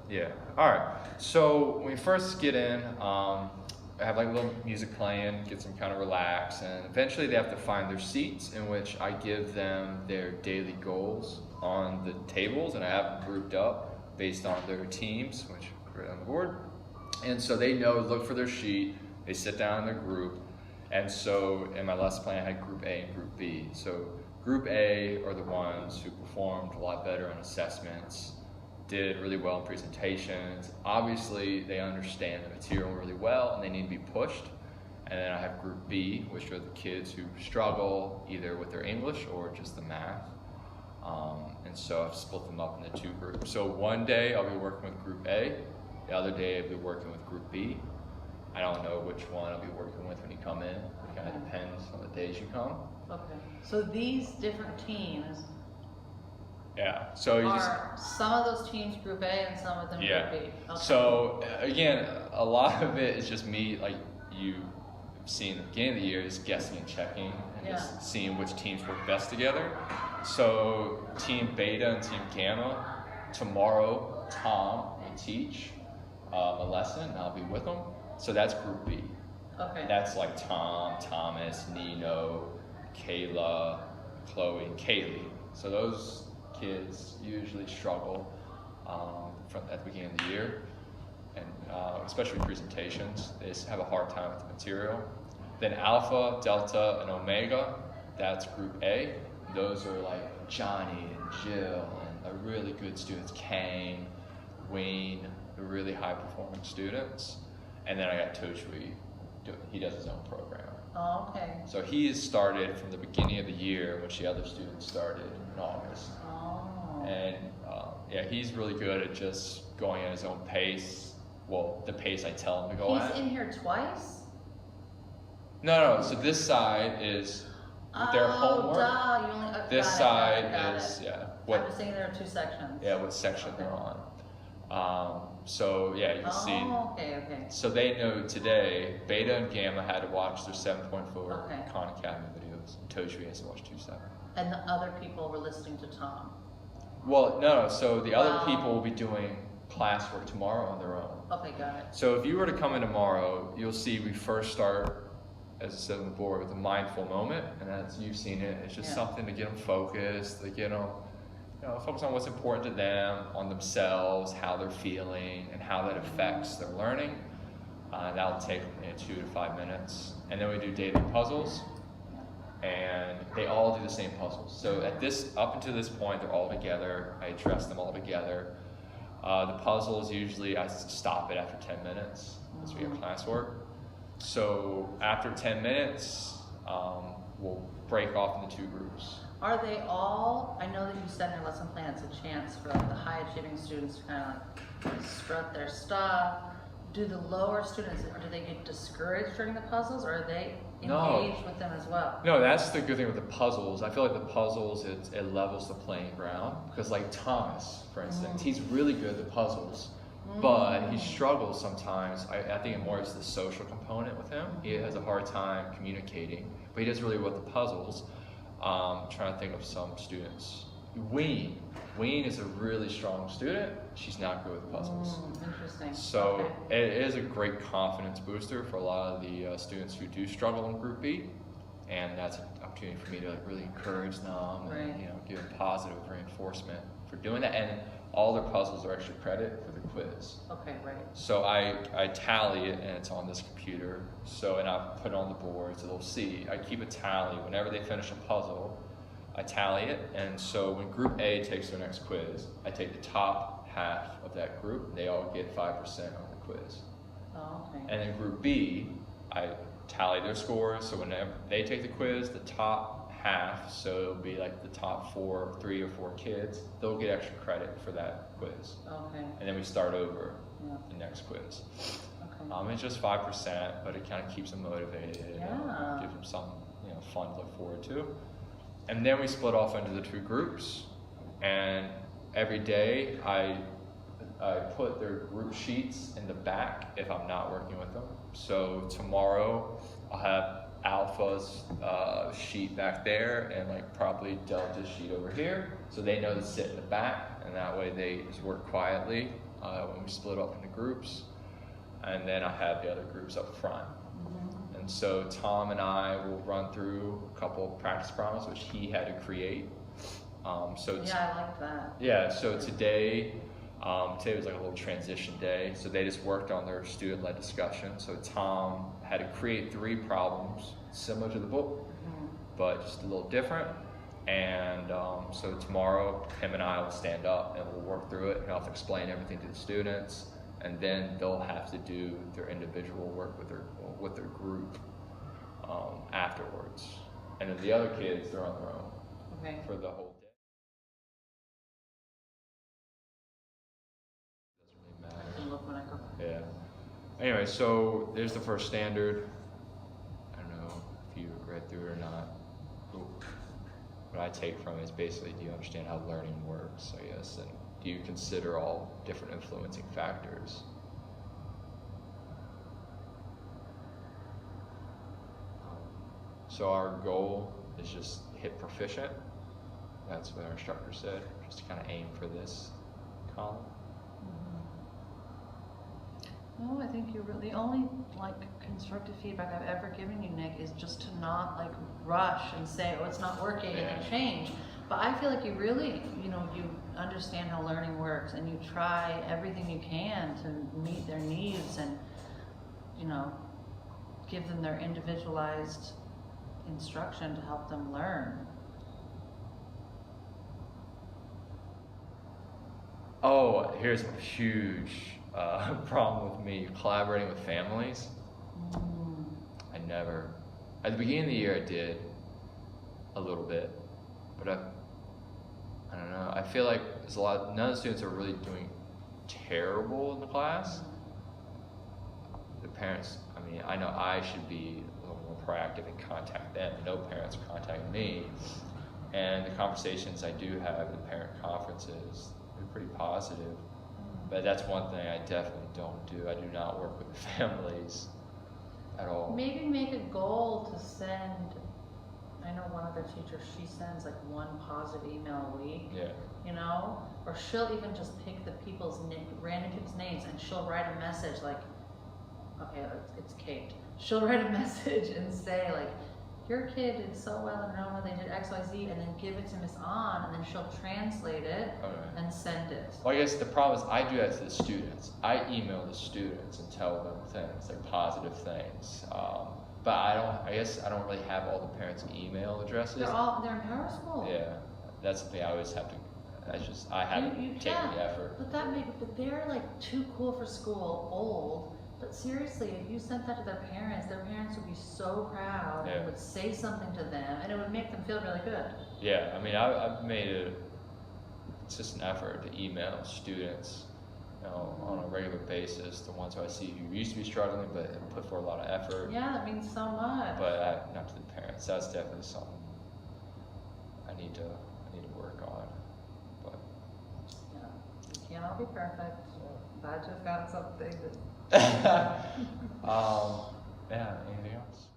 Yeah. All right. So when we first get in, I have like a little music playing, gets them kind of relaxed, and eventually they have to find their seats, in which I give them their daily goals on the tables, and I have them grouped up based on their teams, which are right on the board. And so they know, look for their sheet, they sit down in their group, and so in my lesson plan I had group A and group B. So group A are the ones who performed a lot better on assessments, did really well in presentations. Obviously, they understand the material really well and they need to be pushed. And then I have group B, which are the kids who struggle either with their English or just the math. And so I've split them up into two groups. So one day I'll be working with group A, the other day I'll be working with group B. I don't know which one I'll be working with when you come in. It kind of depends on the days you come. Okay. So these different teams Yeah, so you just, are some of those teams group A and some of them yeah. group B. Okay. So again, a lot of it is just me, like you seeing the beginning of the year, is guessing and checking and just seeing which teams work best together. So team beta and team gamma, tomorrow Tom will teach a lesson and I'll be with them. So that's group B. Okay. That's like Tom, Thomas, Nino, Kayla, Chloe, and Kaylee. So those kids usually struggle at the beginning of the year, and especially presentations. They just have a hard time with the material. Then Alpha, Delta, and Omega, that's group A. Those are like Johnny and Jill and the really good students, Kane, Wayne, the really high performing students. And then I got Toshwi, he does his own program. Oh, okay. So he has started from the beginning of the year, which the other students started in August. Oh. And yeah, he's really good at just going at his own pace. Well, the pace I tell him to go at. He's in here twice? No. So this side is their homework. Duh. You only, This got side it. is, yeah. I was thinking there are two sections. Yeah, what section Okay. they're on. So yeah, you can see. Oh, okay. So they know today, Beta and Gamma had to watch their 7.4 Okay. Khan Academy videos. And Toshwi has to watch 2.7. And the other people were listening to Tom. Well, no. So the other Wow. people will be doing classwork tomorrow on their own. Okay, got it. So if you were to come in tomorrow, you'll see we first start, as I said on the board, with a mindful moment, and as you've seen it, it's just something to get them focused, to get them, focus on what's important to them, on themselves, how they're feeling, and how that affects their learning. That'll take 2 to 5 minutes, and then we do daily puzzles, and they all do the same puzzles. So up until this point, they're all together. I address them all together. The puzzles usually I stop it after 10 minutes as we have classwork. So after 10 minutes, we'll break off into two groups. Are they all, I know that you said in your lesson plan it's a chance for like the high achieving students to kind of like strut their stuff. Do the lower students, do they get discouraged during the puzzles, or are they engaged with them as well? No, that's the good thing with the puzzles. I feel like the puzzles, it levels the playing ground. Because like Thomas, for instance, he's really good at the puzzles, but he struggles sometimes. I think it more is the social component with him. He has a hard time communicating, but he does really well with the puzzles. Trying to think of some students. Ween is a really strong student. She's not good with puzzles. Interesting. So it is a great confidence booster for a lot of the students who do struggle in Group B, and that's an opportunity for me to really encourage them and give them positive reinforcement for doing that. And all their puzzles are extra credit for the quiz. Okay, right. So I tally it, and it's on this computer. So, and I put it on the board so they'll see. I keep a tally whenever they finish a puzzle. I tally it, and so when Group A takes their next quiz, I take the top half of that group, and they all get 5% on the quiz. Oh, okay. And then Group B, I tally their scores, so whenever they take the quiz, the top half, so it'll be like the top 3 or 4 kids, they'll get extra credit for that quiz. Okay. And then we start over the next quiz. Okay. It's just 5%, but it kind of keeps them motivated. Yeah. Gives them some fun to look forward to. And then we split off into the two groups, and every day I put their group sheets in the back if I'm not working with them. So tomorrow I'll have Alpha's sheet back there and like probably Delta's sheet over here, so they know to sit in the back, and that way they just work quietly. when we split up into groups, and then I have the other groups up front. And so Tom and I will run through a couple of practice problems which he had to create. Yeah, I like that. Yeah, so today was like a little transition day. So they just worked on their student-led discussion. So Tom had to create 3 problems similar to the book, but just a little different. And so tomorrow, him and I will stand up and we'll work through it, and I'll have to explain everything to the students, and then they'll have to do their individual work with their group afterwards. And then the other kids, they're on their own for the whole day. Doesn't really matter. Yeah. Anyway, so there's the first standard. I don't know if you read through it or not. What I take from it is basically, do you understand how learning works, I guess, and do you consider all different influencing factors? So our goal is just hit proficient. That's what our instructor said, just to kind of aim for this column. No, I think the only constructive feedback I've ever given you, Nick, is just to not rush and say, oh, it's not working, and then change. But I feel like you really, you understand how learning works, and you try everything you can to meet their needs and, give them their individualized instruction to help them learn. Oh, here's a huge problem with me collaborating with families. At the beginning of the year I did a little bit, but I don't know, I feel like none of the students are really doing terrible in the class. The parents, I know I should be a little more proactive and contact them. No parents are contacting me, and the conversations I do have at the parent conferences are pretty positive. But that's one thing I definitely don't do. I do not work with the families at all. Maybe make a goal to send, I know one other teacher, she sends one positive email a week. Yeah. Or she'll even just pick the random people's names, and she'll write a message okay, it's Kate. She'll write a message and say your kid did so well in Roma, they did X, Y, Z, and then give it to Miss An, and then she'll translate it and send it. Well, I guess the problem is I do that to the students. I email the students and tell them things, positive things. But I guess I don't really have all the parents' email addresses. They're in power school. Yeah, that's the thing I always have to, I haven't taken the effort. But they're too cool for school, old. But seriously, if you sent that to their parents would be so proud and would say something to them, and it would make them feel really good. Yeah, I've made it just an effort to email students, on a regular basis, the ones who I see who used to be struggling but have put forth a lot of effort. Yeah, that means so much. But not to the parents. That's definitely something I need to work on. But yeah, you can't all be perfect. But I just got something that. yeah, anything else?